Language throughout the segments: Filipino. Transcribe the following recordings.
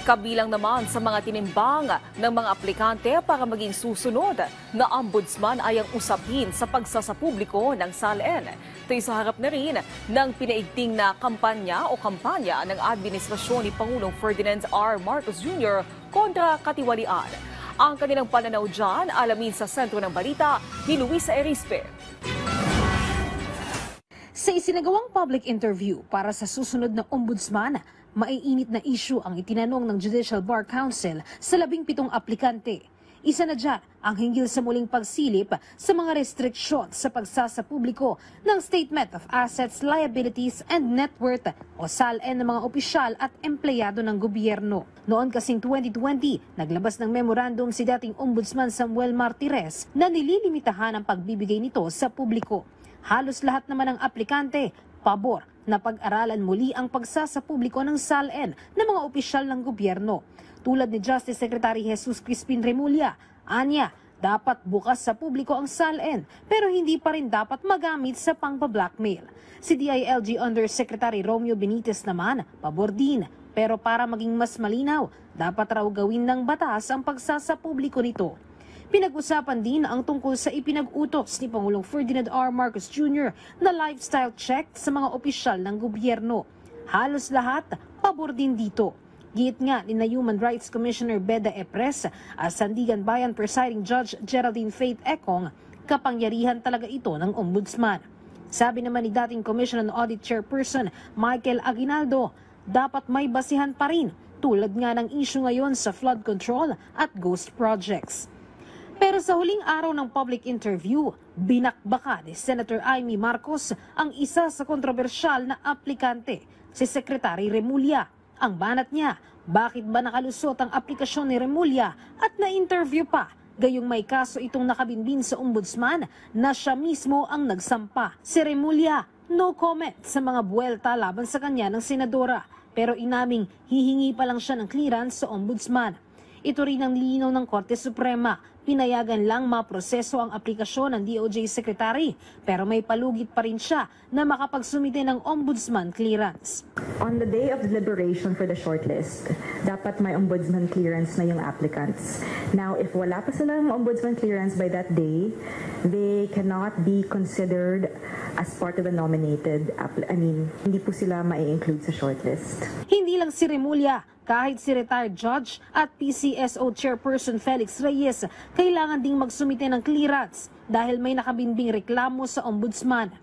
Kabilang naman sa mga tinimbang ng mga aplikante para maging susunod na ombudsman ay ang usapin sa pagsasapubliko ng SALN. Ito'y sa harap na rin ng pinaigting na kampanya ng administrasyon ni Pangulong Ferdinand R. Marcos Jr. kontra katiwalian. Ang kanilang pananaw dyan, alamin sa sentro ng balita ni Luisa Erispe. Sa isinagawang public interview para sa susunod na ombudsman, maiinit na issue ang itinanong ng Judicial Bar Council sa 17 aplikante. Isa na dyan ang hinggil sa muling pagsilip sa mga restriksyon sa pagsasapubliko ng Statement of Assets, Liabilities and Net Worth o SALN ng mga opisyal at empleyado ng gobyerno. Noon kasing 2020, naglabas ng memorandum si dating Ombudsman Samuel Martires na nililimitahan ang pagbibigay nito sa publiko. Halos lahat naman ng aplikante pabor na pag-aralan muli ang pagsasapubliko ng SALN ng mga opisyal ng gobyerno. Tulad ni Justice Secretary Jesus Crispin Remulla, anya, dapat bukas sa publiko ang SALN pero hindi pa rin dapat magamit sa pang-blackmail. Si DILG Undersecretary Romeo Benitez naman, pabor din, pero para maging mas malinaw, dapat raw gawin ng batas ang pagsasapubliko nito. Pinag-usapan din ang tungkol sa ipinag-utos ni Pangulong Ferdinand R. Marcos Jr. na lifestyle check sa mga opisyal ng gobyerno. Halos lahat, pabor din dito. Giit nga ni na Human Rights Commissioner Beda Epres at Sandigan Bayan Presiding Judge Geraldine Faith Ekong, kapangyarihan talaga ito ng ombudsman. Sabi naman ni dating Commission on Audit Chairperson Michael Aguinaldo, dapat may basihan pa rin tulad nga ng issue ngayon sa flood control at ghost projects. Pero sa huling araw ng public interview, binakbaka ni Senator Amy Marcos ang isa sa kontrobersyal na aplikante, si Secretary Remulla. Ang banat niya, bakit ba nakalusot ang aplikasyon ni Remulla at na-interview pa? Gayong may kaso itong nakabinbin sa ombudsman na siya mismo ang nagsampa. Si Remulla, no comment sa mga buwelta laban sa kanya ng senadora, pero inaming hihingi pa lang siya ng clearance sa ombudsman. Ito rin ang linaw ng Korte Suprema. Pinayagan lang maproseso ang aplikasyon ng DOJ Secretary pero may palugit pa rin siya na makapagsumite ng ombudsman clearance. On the day of deliberation for the shortlist, dapat may ombudsman clearance na yung applicants. Now, if wala pa silang ombudsman clearance by that day, they cannot be considered as part of the nominated, hindi po sila mai-include sa shortlist. Hindi lang si Remulla, kahit si retired judge at PCSO chairperson Felix Reyes, kailangan ding magsumite ng clearance dahil may nakabinbing reklamo sa ombudsman.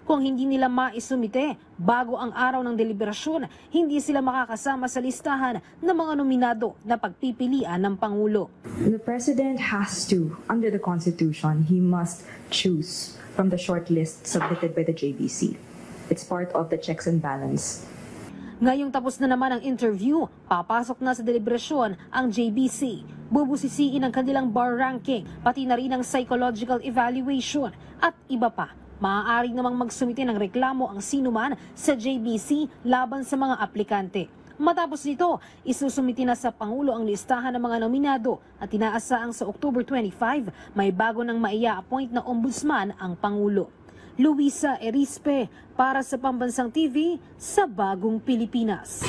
Kung hindi nila maisumite bago ang araw ng deliberasyon, hindi sila makakasama sa listahan ng mga nominado na pagpipilian ng Pangulo. The President has to, under the Constitution, he must choose from the shortlist submitted by the JBC. It's part of the checks and balance. Ngayong tapos na naman ang interview, papasok na sa deliberasyon ang JBC. Bubusisiin ang kanilang bar ranking, pati na rin ang psychological evaluation at iba pa. Maaari namang magsumite ng reklamo ang sinuman sa JBC laban sa mga aplikante. Matapos nito, isusumite na sa Pangulo ang listahan ng mga nominado at inaasaang sa October 25, may bago nang maia-appoint na ombudsman ang Pangulo. Luisa Erispe para sa Pambansang TV sa Bagong Pilipinas.